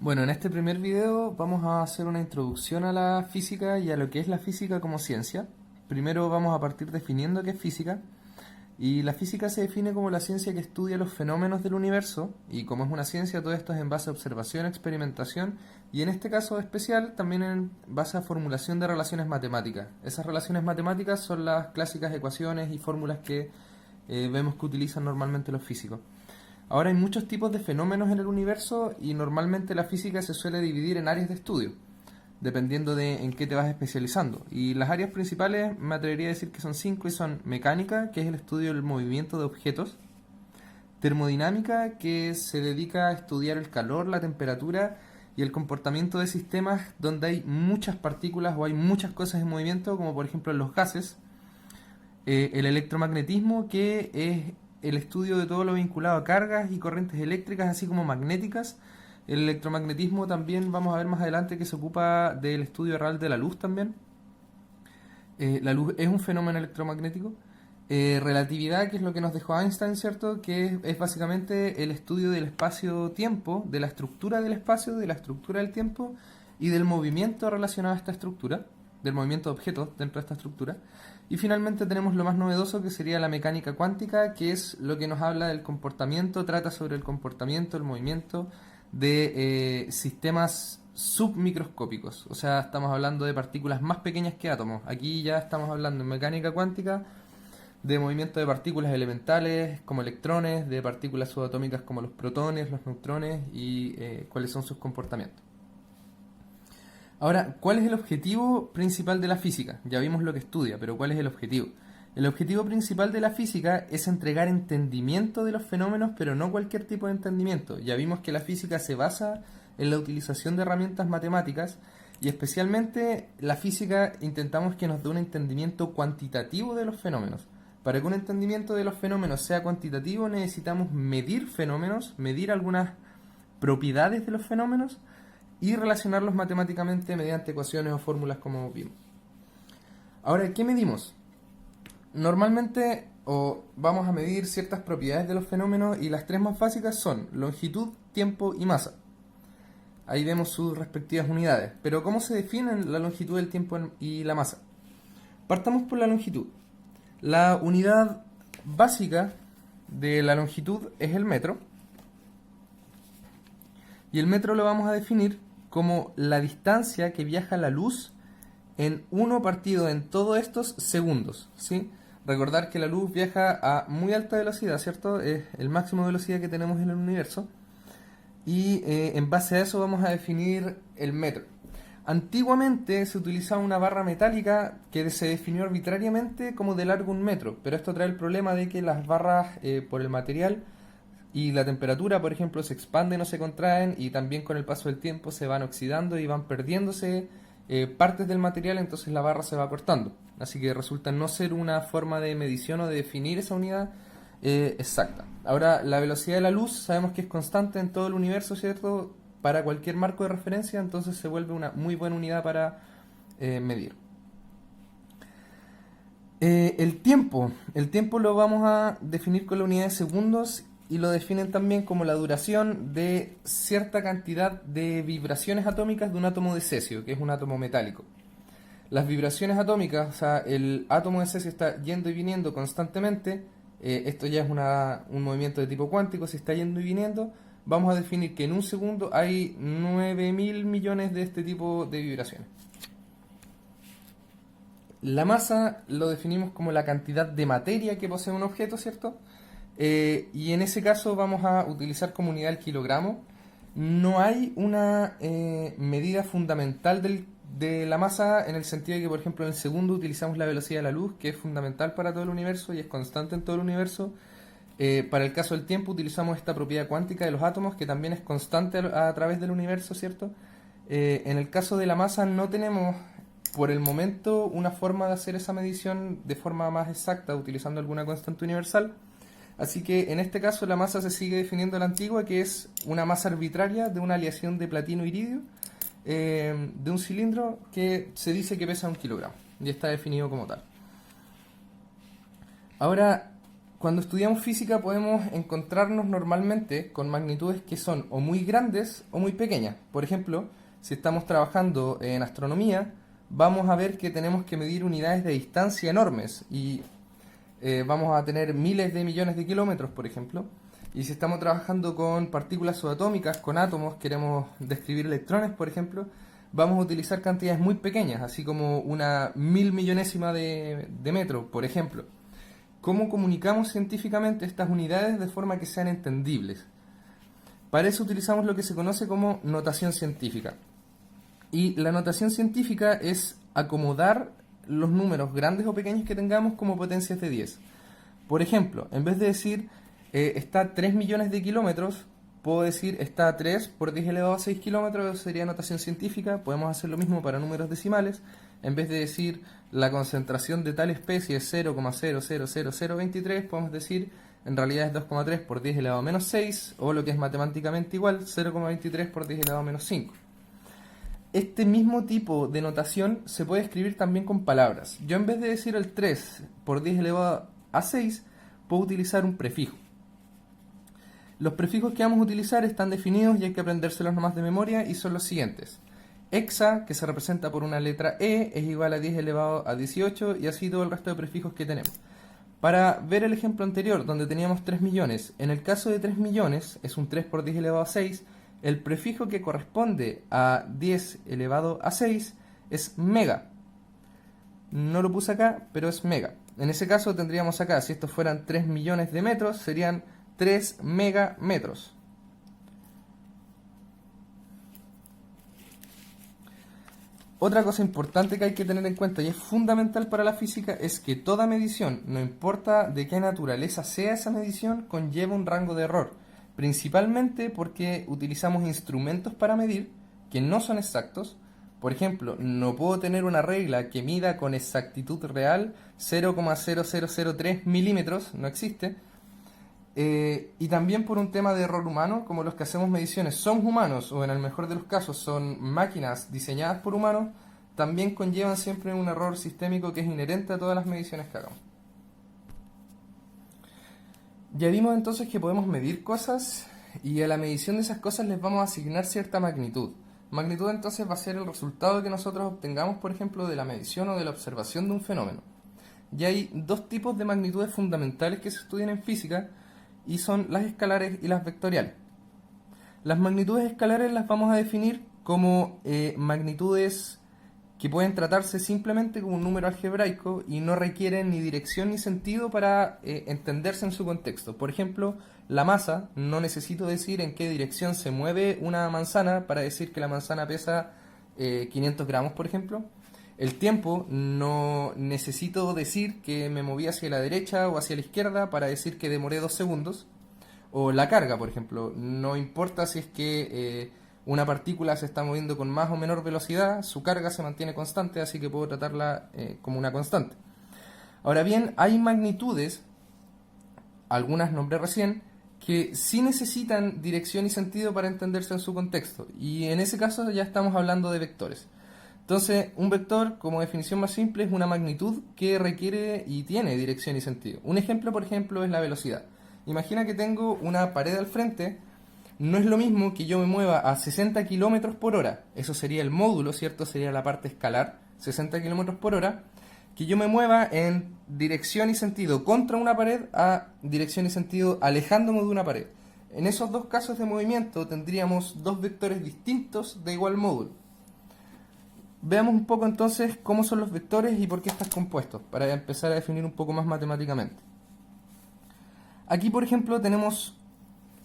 Bueno, en este primer video vamos a hacer una introducción a la física y a lo que es la física como ciencia. Primero vamos a partir definiendo qué es física. Y la física se define como la ciencia que estudia los fenómenos del universo, y como es una ciencia, todo esto es en base a observación, experimentación, y en este caso especial también en base a formulación de relaciones matemáticas. Esas relaciones matemáticas son las clásicas ecuaciones y fórmulas que vemos que utilizan normalmente los físicos. Ahora hay muchos tipos de fenómenos en el universo y normalmente la física se suele dividir en áreas de estudio, dependiendo de en qué te vas especializando. Y las áreas principales me atrevería a decir que son cinco y son mecánica, que es el estudio del movimiento de objetos; termodinámica, que se dedica a estudiar el calor, la temperatura y el comportamiento de sistemas donde hay muchas partículas o hay muchas cosas en movimiento, como por ejemplo en los gases; el electromagnetismo, que es el estudio de todo lo vinculado a cargas y corrientes eléctricas, así como magnéticas. El electromagnetismo también vamos a ver más adelante que se ocupa del estudio real de la luz también. La luz es un fenómeno electromagnético. Relatividad, que es lo que nos dejó Einstein, ¿cierto? Que es básicamente el estudio del espacio-tiempo, de la estructura del espacio, de la estructura del tiempo y del movimiento relacionado a esta estructura, del movimiento de objetos dentro de esta estructura. Y finalmente tenemos lo más novedoso, que sería la mecánica cuántica, que es lo que nos habla del comportamiento, trata sobre el comportamiento, el movimiento de sistemas submicroscópicos. O sea, estamos hablando de partículas más pequeñas que átomos. Aquí ya estamos hablando en mecánica cuántica de movimiento de partículas elementales como electrones, de partículas subatómicas como los protones, los neutrones y cuáles son sus comportamientos. Ahora, ¿cuál es el objetivo principal de la física? Ya vimos lo que estudia, pero ¿cuál es el objetivo? El objetivo principal de la física es entregar entendimiento de los fenómenos, pero no cualquier tipo de entendimiento. Ya vimos que la física se basa en la utilización de herramientas matemáticas, y especialmente la física intentamos que nos dé un entendimiento cuantitativo de los fenómenos. Para que un entendimiento de los fenómenos sea cuantitativo necesitamos medir fenómenos, medir algunas propiedades de los fenómenos y relacionarlos matemáticamente mediante ecuaciones o fórmulas como vimos. Ahora, ¿qué medimos? Normalmente vamos a medir ciertas propiedades de los fenómenos, y las tres más básicas son longitud, tiempo y masa. Ahí vemos sus respectivas unidades. Pero ¿cómo se definen la longitud, el tiempo y la masa? Partamos por la longitud. La unidad básica de la longitud es el metro, y el metro lo vamos a definir como la distancia que viaja la luz en 1 partido en todos estos segundos, ¿sí? Recordar que la luz viaja a muy alta velocidad, ¿cierto? Es el máximo de velocidad que tenemos en el universo. Y en base a eso vamos a definir el metro. Antiguamente se utilizaba una barra metálica que se definió arbitrariamente como de largo 1 metro, pero esto trae el problema de que las barras, por el material y la temperatura, por ejemplo, se expanden o se contraen, y también con el paso del tiempo se van oxidando y van perdiéndose partes del material, entonces la barra se va cortando. Así que resulta no ser una forma de medición o de definir esa unidad exacta. Ahora, la velocidad de la luz sabemos que es constante en todo el universo, ¿cierto? Para cualquier marco de referencia, entonces se vuelve una muy buena unidad para medir. El tiempo lo vamos a definir con la unidad de segundos, y lo definen también como la duración de cierta cantidad de vibraciones atómicas de un átomo de cesio, que es un átomo metálico. Las vibraciones atómicas, o sea, el átomo de cesio está yendo y viniendo constantemente. Esto ya es un movimiento de tipo cuántico, se está yendo y viniendo. Vamos a definir que en un segundo hay 9.000 millones de este tipo de vibraciones. La masa lo definimos como la cantidad de materia que posee un objeto, ¿cierto? Y en ese caso vamos a utilizar como unidad el kilogramo. No hay una medida fundamental de la masa, en el sentido de que, por ejemplo, en el segundo utilizamos la velocidad de la luz, que es fundamental para todo el universo y es constante en todo el universo. Para el caso del tiempo utilizamos esta propiedad cuántica de los átomos, que también es constante a través del universo, ¿cierto? En el caso de la masa no tenemos por el momento una forma de hacer esa medición de forma más exacta utilizando alguna constante universal. Así que en este caso la masa se sigue definiendo a la antigua, que es una masa arbitraria de una aleación de platino e iridio de un cilindro que se dice que pesa 1 kilogramo y está definido como tal. Ahora, Cuando estudiamos física podemos encontrarnos normalmente con magnitudes que son o muy grandes o muy pequeñas. Por ejemplo, si estamos trabajando en astronomía, vamos a ver que tenemos que medir unidades de distancia enormes y vamos a tener miles de millones de kilómetros, por ejemplo. Y si estamos trabajando con partículas subatómicas, con átomos, queremos describir electrones, por ejemplo, vamos a utilizar cantidades muy pequeñas, así como una mil millonésima de metro, por ejemplo. ¿Cómo comunicamos científicamente estas unidades de forma que sean entendibles? Para eso utilizamos lo que se conoce como notación científica. Y la notación científica es acomodar los números grandes o pequeños que tengamos como potencias de 10. Por ejemplo, en vez de decir está a 3 millones de kilómetros, puedo decir está a 3 por 10 elevado a 6 kilómetros, eso sería notación científica. Podemos hacer lo mismo para números decimales. En vez de decir la concentración de tal especie es 0,000023, podemos decir en realidad es 2,3 por 10 elevado a menos 6, o lo que es matemáticamente igual, 0,23 por 10 elevado a menos 5. Este mismo tipo de notación se puede escribir también con palabras. Yo en vez de decir el 3 por 10 elevado a 6, puedo utilizar un prefijo. Los prefijos que vamos a utilizar están definidos y hay que aprendérselos nomás de memoria y son los siguientes. Hexa, que se representa por una letra E, es igual a 10 elevado a 18 y así todo el resto de prefijos que tenemos. Para ver el ejemplo anterior, donde teníamos 3 millones, en el caso de 3 millones, es un 3 por 10 elevado a 6, el prefijo que corresponde a 10 elevado a 6 es mega. No lo puse acá, pero es mega. En ese caso tendríamos acá, si estos fueran 3 millones de metros, serían 3 megametros. Otra cosa importante que hay que tener en cuenta y es fundamental para la física es que toda medición, no importa de qué naturaleza sea esa medición, conlleva un rango de error, principalmente porque utilizamos instrumentos para medir que no son exactos. Por ejemplo, no puedo tener una regla que mida con exactitud real 0,0003 milímetros, no existe. Y también por un tema de error humano, como los que hacemos mediciones son humanos o en el mejor de los casos son máquinas diseñadas por humanos, también conllevan siempre un error sistémico que es inherente a todas las mediciones que hagamos. Ya vimos entonces que podemos medir cosas y a la medición de esas cosas les vamos a asignar cierta magnitud. Magnitud entonces va a ser el resultado que nosotros obtengamos, por ejemplo, de la medición o de la observación de un fenómeno. Y hay dos tipos de magnitudes fundamentales que se estudian en física, y son las escalares y las vectoriales. Las magnitudes escalares las vamos a definir como magnitudes que pueden tratarse simplemente como un número algebraico y no requieren ni dirección ni sentido para entenderse en su contexto. Por ejemplo, la masa, no necesito decir en qué dirección se mueve una manzana para decir que la manzana pesa 500 gramos, por ejemplo. El tiempo, no necesito decir que me moví hacia la derecha o hacia la izquierda para decir que demoré 2 segundos. O la carga, por ejemplo, no importa si es que una partícula se está moviendo con más o menor velocidad, su carga se mantiene constante, así que puedo tratarla como una constante. Ahora bien, hay magnitudes, algunas nombré recién, que sí necesitan dirección y sentido para entenderse en su contexto, y en ese caso ya estamos hablando de vectores. Entonces, un vector, como definición más simple, es una magnitud que requiere y tiene dirección y sentido. Un ejemplo, por ejemplo, es la velocidad. Imagina que tengo una pared al frente, no es lo mismo que yo me mueva a 60 km por hora, eso sería el módulo, ¿cierto? Sería la parte escalar, 60 km por hora, que yo me mueva en dirección y sentido contra una pared a dirección y sentido alejándome de una pared. En esos dos casos de movimiento tendríamos dos vectores distintos de igual módulo. Veamos un poco entonces cómo son los vectores y por qué están compuestos, para empezar a definir un poco más matemáticamente. Aquí, por ejemplo, tenemos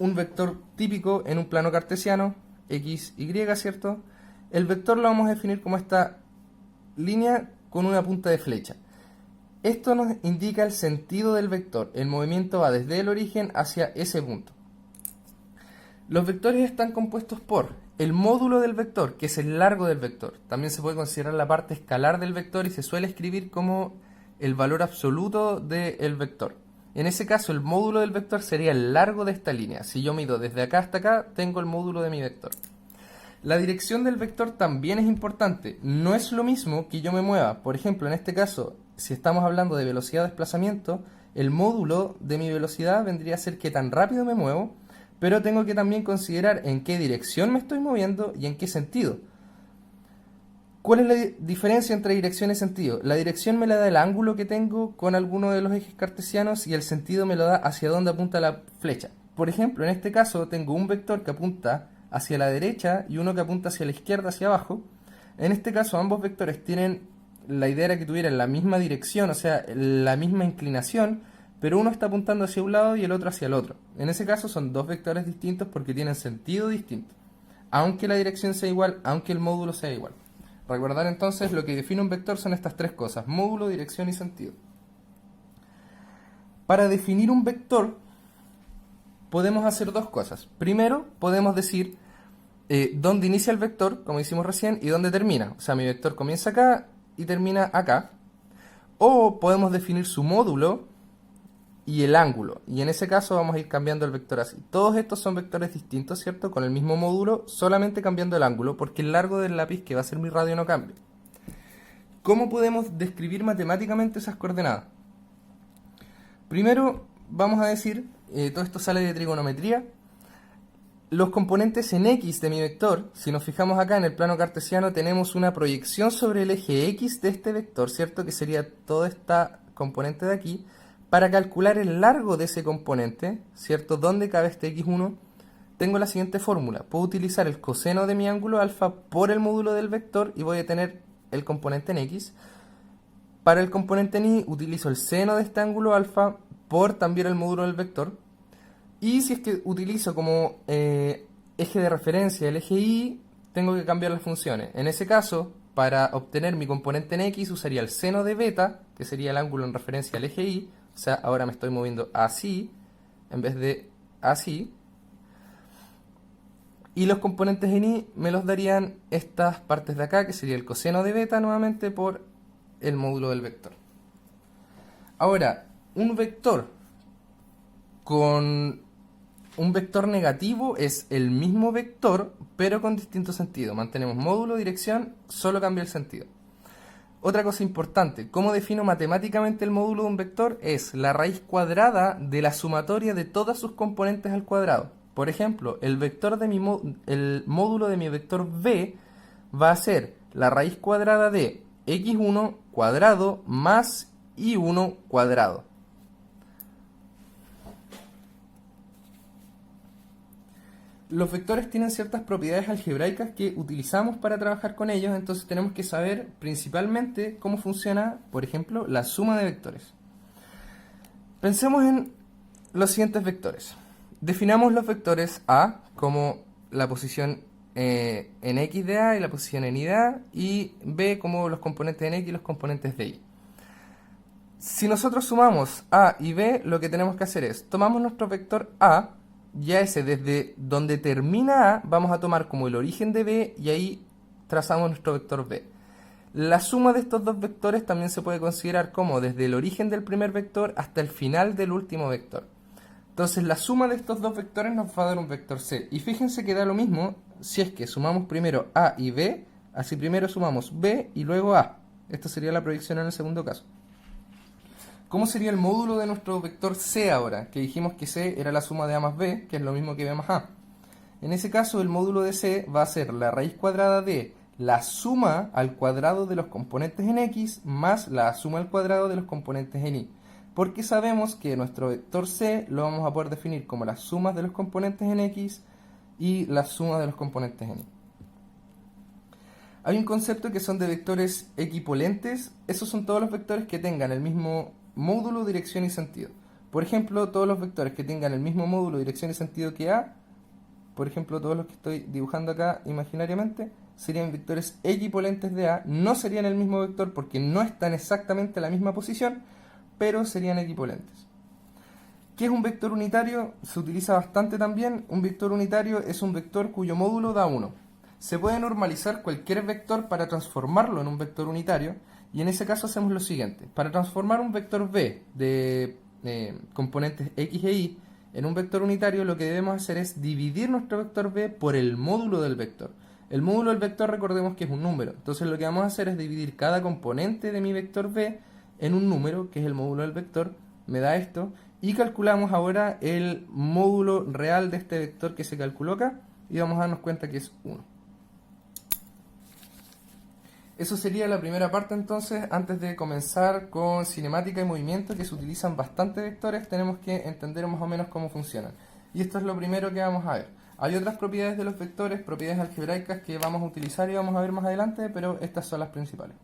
un vector típico en un plano cartesiano, x, y, ¿cierto? El vector lo vamos a definir como esta línea con una punta de flecha. Esto nos indica el sentido del vector, el movimiento va desde el origen hacia ese punto. Los vectores están compuestos por el módulo del vector, que es el largo del vector. También se puede considerar la parte escalar del vector y se suele escribir como el valor absoluto del vector. En ese caso, el módulo del vector sería el largo de esta línea. Si yo mido desde acá hasta acá, tengo el módulo de mi vector. La dirección del vector también es importante. No es lo mismo que yo me mueva. Por ejemplo, en este caso, si estamos hablando de velocidad de desplazamiento, El módulo de mi velocidad vendría a ser qué tan rápido me muevo, pero tengo que también considerar en qué dirección me estoy moviendo y en qué sentido. ¿Cuál es la diferencia entre dirección y sentido? La dirección me la da el ángulo que tengo con alguno de los ejes cartesianos y el sentido me lo da hacia dónde apunta la flecha. Por ejemplo, en este caso tengo un vector que apunta hacia la derecha y uno que apunta hacia la izquierda, hacia abajo. En este caso ambos vectores tienen, la idea era que tuvieran la misma dirección, o sea, la misma inclinación, pero uno está apuntando hacia un lado y el otro hacia el otro. En ese caso son dos vectores distintos porque tienen sentido distinto, aunque la dirección sea igual, aunque el módulo sea igual. Recordar entonces, lo que define un vector son estas tres cosas: módulo, dirección y sentido. Para definir un vector podemos hacer dos cosas. Primero, podemos decir dónde inicia el vector, como hicimos recién, y dónde termina. O sea, mi vector comienza acá y termina acá. O podemos definir su módulo y el ángulo. Y en ese caso vamos a ir cambiando el vector así. Todos estos son vectores distintos, ¿cierto? Con el mismo módulo, solamente cambiando el ángulo, porque el largo del lápiz, que va a ser mi radio, no cambia. ¿Cómo podemos describir matemáticamente esas coordenadas? Primero vamos a decir, todo esto sale de trigonometría, los componentes en X de mi vector. Si nos fijamos acá en el plano cartesiano, tenemos una proyección sobre el eje X de este vector, ¿cierto? Que sería toda esta componente de aquí. Para calcular el largo de ese componente, ¿cierto? ¿Dónde cabe este x1? Tengo la siguiente fórmula. Puedo utilizar el coseno de mi ángulo alfa por el módulo del vector y voy a tener el componente en x. Para el componente en y utilizo el seno de este ángulo alfa por también el módulo del vector. Y si es que utilizo como eje de referencia el eje y, tengo que cambiar las funciones. En ese caso, para obtener mi componente en x, usaría el seno de beta, que sería el ángulo en referencia al eje y. O sea, ahora me estoy moviendo así, en vez de así. Y los componentes en y me los darían estas partes de acá, que sería el coseno de beta nuevamente por el módulo del vector. Ahora, un vector con un vector negativo es el mismo vector, pero con distinto sentido. Mantenemos módulo, dirección, solo cambia el sentido. Otra cosa importante, ¿cómo defino matemáticamente el módulo de un vector? Es la raíz cuadrada de la sumatoria de todas sus componentes al cuadrado. Por ejemplo, el módulo de mi vector b va a ser la raíz cuadrada de x1 cuadrado más y1 cuadrado. Los vectores tienen ciertas propiedades algebraicas que utilizamos para trabajar con ellos, entonces tenemos que saber principalmente cómo funciona, por ejemplo, la suma de vectores. Pensemos en los siguientes vectores. Definamos los vectores A como la posición en X de A y la posición en Y de A, y B como los componentes en X y los componentes de Y. Si nosotros sumamos A y B, lo que tenemos que hacer es, tomamos nuestro vector A, ya ese desde donde termina A, vamos a tomar como el origen de B y ahí trazamos nuestro vector B. La suma de estos dos vectores también se puede considerar como desde el origen del primer vector hasta el final del último vector. Entonces la suma de estos dos vectores nos va a dar un vector C. Y fíjense que da lo mismo si es que sumamos primero A y B, así primero sumamos B y luego A. Esta sería la proyección en el segundo caso. ¿Cómo sería el módulo de nuestro vector C ahora? Que dijimos que C era la suma de A más B, que es lo mismo que B más A. En ese caso el módulo de C va a ser la raíz cuadrada de la suma al cuadrado de los componentes en X más la suma al cuadrado de los componentes en Y. Porque sabemos que nuestro vector C lo vamos a poder definir como las sumas de los componentes en X y la suma de los componentes en Y. Hay un concepto que son de vectores equipolentes. Esos son todos los vectores que tengan el mismo módulo, dirección y sentido. Por ejemplo, todos los vectores que tengan el mismo módulo, dirección y sentido que A, por ejemplo, todos los que estoy dibujando acá imaginariamente, serían vectores equipolentes de A. No serían el mismo vector porque no están exactamente en la misma posición, pero serían equipolentes. ¿Qué es un vector unitario? Se utiliza bastante también. Un vector unitario es un vector cuyo módulo da 1. Se puede normalizar cualquier vector para transformarlo en un vector unitario, y en ese caso hacemos lo siguiente. Para transformar un vector b de componentes x e y en un vector unitario, lo que debemos hacer es dividir nuestro vector b por el módulo del vector. El módulo del vector, recordemos que es un número. Entonces lo que vamos a hacer es dividir cada componente de mi vector b en un número, que es el módulo del vector, me da esto. Y calculamos ahora el módulo real de este vector que se calculó acá y vamos a darnos cuenta que es 1. Eso sería la primera parte. Entonces, antes de comenzar con cinemática y movimiento, que se utilizan bastante vectores, tenemos que entender más o menos cómo funcionan. Y esto es lo primero que vamos a ver. Hay otras propiedades de los vectores, propiedades algebraicas que vamos a utilizar y vamos a ver más adelante, pero estas son las principales.